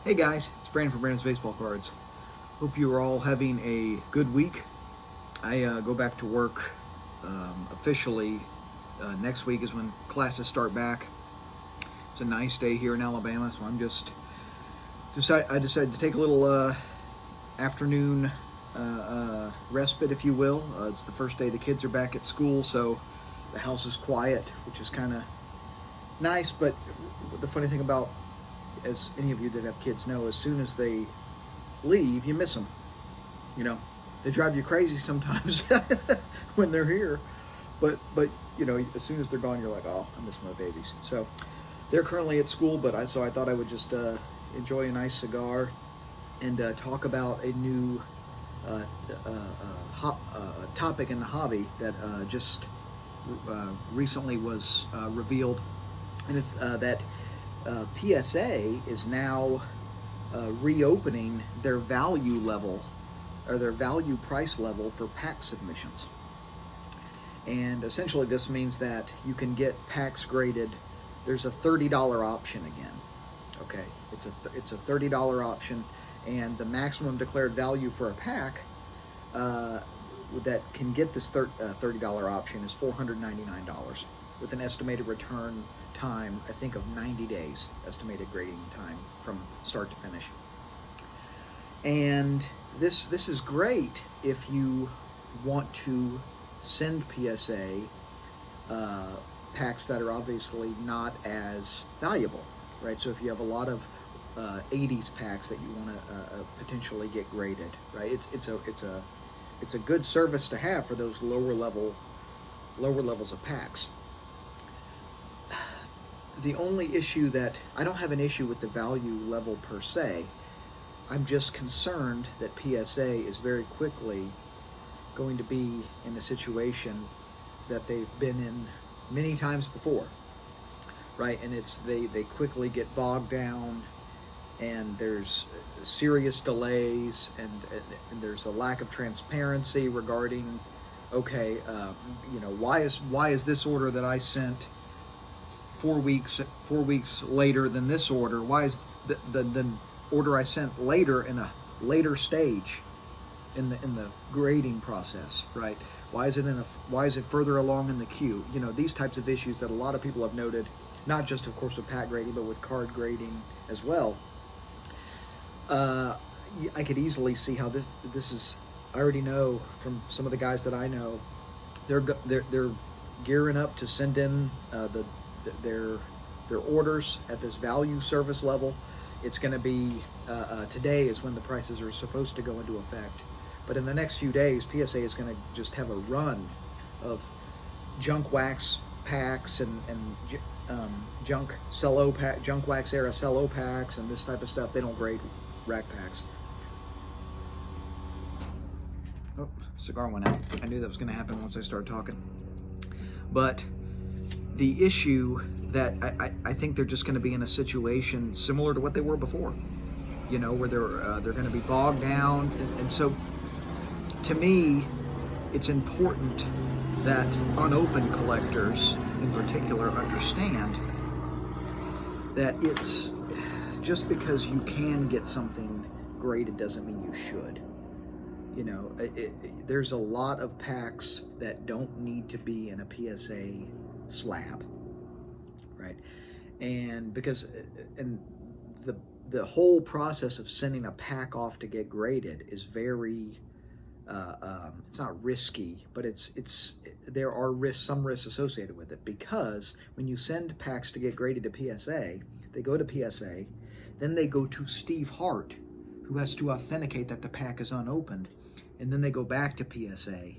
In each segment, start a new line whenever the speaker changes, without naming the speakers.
Hey guys, it's Brandon from Brandon's Baseball Cards. Hope you are all having a good week. I go back to work officially. Next week is when classes start back. It's a nice day here in Alabama, so I decided to take a little afternoon respite, if you will. It's the first day the kids are back at school, so the house is quiet, which is kind of nice. But the funny thing about, as any of you that have kids know, as soon as they leave, you miss them. You know, they drive you crazy sometimes when they're here, but as soon as they're gone, you're like, oh, I miss my babies. So they're currently at school, but I thought I would just enjoy a nice cigar and talk about a new topic in the hobby that just recently was revealed, and it's that PSA is now reopening their value level, or their value price level, for pack submissions. And essentially this means that you can get packs graded. There's a $30 option again. Okay, it's a $30 option, and the maximum declared value for a pack that can get this $30 option is $499, with an estimated return time, I think, of 90 days, estimated grading time from start to finish. And this is great if you want to send PSA packs that are obviously not as valuable, right? So if you have a lot of 80s packs that you want to potentially get graded, right? It's a good service to have for those lower levels of packs. The only issue that I don't have an issue with the value level per se. I'm just concerned that PSA is very quickly going to be in a situation that they've been in many times before, right? And they quickly get bogged down, and there's serious delays, and there's a lack of transparency regarding, okay, why is this order that I sent 4 weeks later than this order? Why is the order I sent later in a later stage in the grading process, right? Why is it further along in the queue? These types of issues that a lot of people have noted, not just of course with pack grading, but with card grading as well. I could easily see how this is. I already know from some of the guys that I know, they're gearing up to send in their orders at this value service level. It's going to be today is when the prices are supposed to go into effect, but in the next few days, PSA is going to just have a run of junk wax packs and junk wax era cello packs and this type of stuff. They don't grade rack packs. Oh, cigar went out. I knew that was going to happen once I started talking. But the issue that I think they're just going to be in a situation similar to what they were before, where they're going to be bogged down, and so to me, it's important that unopened collectors in particular understand that it's just because you can get something graded doesn't mean you should. There's a lot of packs that don't need to be in a PSA slab, right? And the whole process of sending a pack off to get graded is very it's not risky, but there are some risks associated with it, because when you send packs to get graded to PSA, they go to PSA, then they go to Steve Hart, who has to authenticate that the pack is unopened, and then they go back to PSA,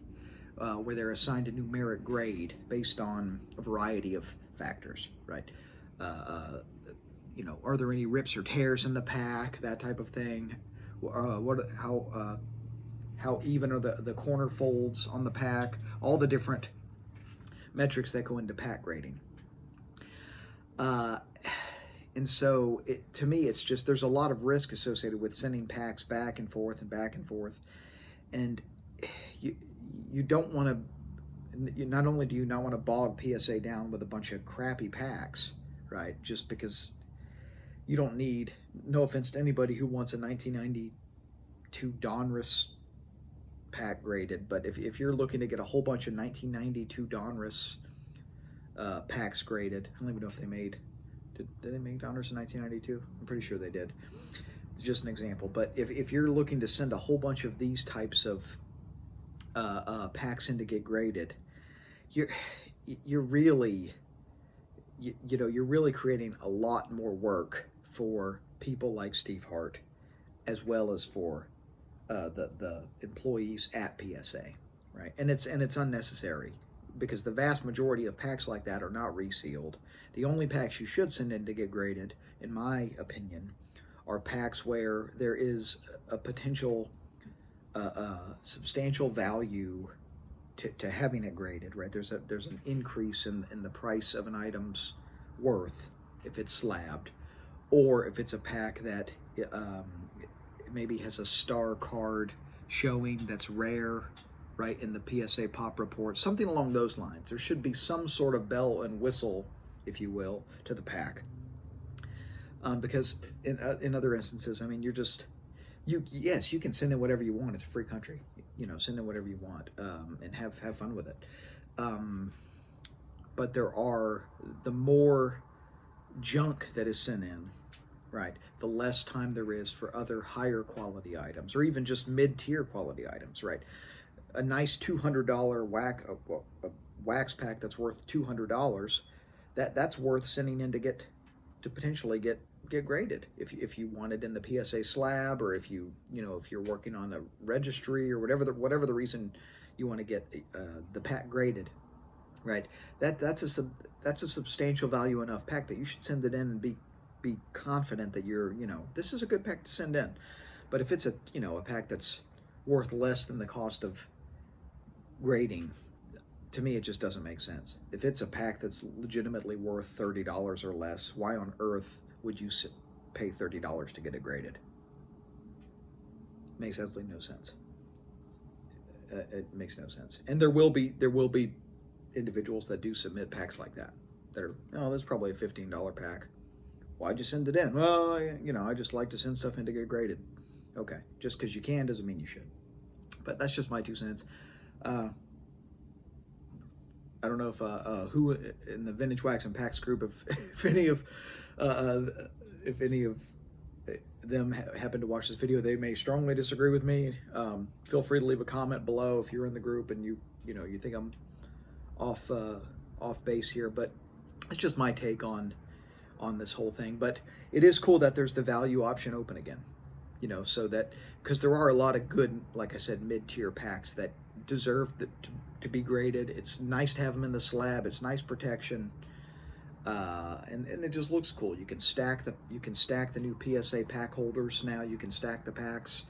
where they're assigned a numeric grade based on a variety of factors, right? Are there any rips or tears in the pack, that type of thing? How even are the corner folds on the pack? All the different metrics that go into pack grading. And so, to me, it's just there's a lot of risk associated with sending packs back and forth, and you don't want to. Not only do you not want to bog PSA down with a bunch of crappy packs, right? Just because you don't need, no offense to anybody who wants a 1992 Donruss pack graded, but if you're looking to get a whole bunch of 1992 Donruss packs graded, I don't even know if they made, did they make Donruss in 1992? I'm pretty sure they did. It's just an example. But if you're looking to send a whole bunch of these types of packs in to get graded, you're really, you're really creating a lot more work for people like Steve Hart, as well as for the employees at PSA, right? And it's unnecessary, because the vast majority of packs like that are not resealed. The only packs you should send in to get graded, in my opinion, are packs where there is a potential substantial value to having it graded, right? There's an increase in the price of an item's worth if it's slabbed, or if it's a pack that maybe has a star card showing that's rare, right, in the PSA pop report, something along those lines. There should be some sort of bell and whistle, if you will, to the pack. Because in other instances, I mean, yes, you can send in whatever you want. It's a free country. Send in whatever you want and have fun with it. But the more junk that is sent in, right, the less time there is for other higher quality items, or even just mid-tier quality items, right? A nice $200 wax pack that's worth $200, that's worth sending in to potentially get graded if you want it in the PSA slab, or if if you're working on a registry, or whatever the reason you want to get the pack graded, right? That's a substantial value enough pack that you should send it in and be confident that this is a good pack to send in. But if it's a pack that's worth less than the cost of grading, to me it just doesn't make sense. If it's a pack that's legitimately worth $30 or less, why on earth would you pay $30 to get it graded? Makes absolutely no sense. It makes no sense. And there will be individuals that do submit packs like that are, that's probably a $15 pack. Why'd you send it in? Well, I just like to send stuff in to get graded. Okay, just because you can doesn't mean you should. But that's just my 2 cents. I don't know if who in the Vintage Wax and Packs group, if any of them happen to watch this video, they may strongly disagree with me. Feel free to leave a comment below if you're in the group and you think I'm off base here. But it's just my take on this whole thing. But it is cool that there's the value option open again, so that, because there are a lot of good, like I said, mid-tier packs that deserve to be graded. It's nice to have them in the slab. It's nice protection, and it just looks cool. You can stack the new PSA pack holders now. You can stack the packs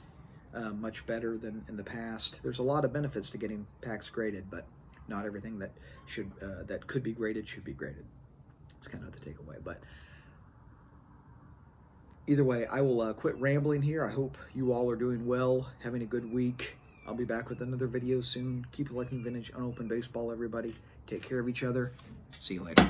much better than in the past. There's a lot of benefits to getting packs graded, but not everything that could be graded should be graded. It's kind of the takeaway. But either way, I will quit rambling here. I hope you all are doing well, having a good week. I'll be back with another video soon. Keep collecting vintage unopened baseball, everybody. Take care of each other. See you later.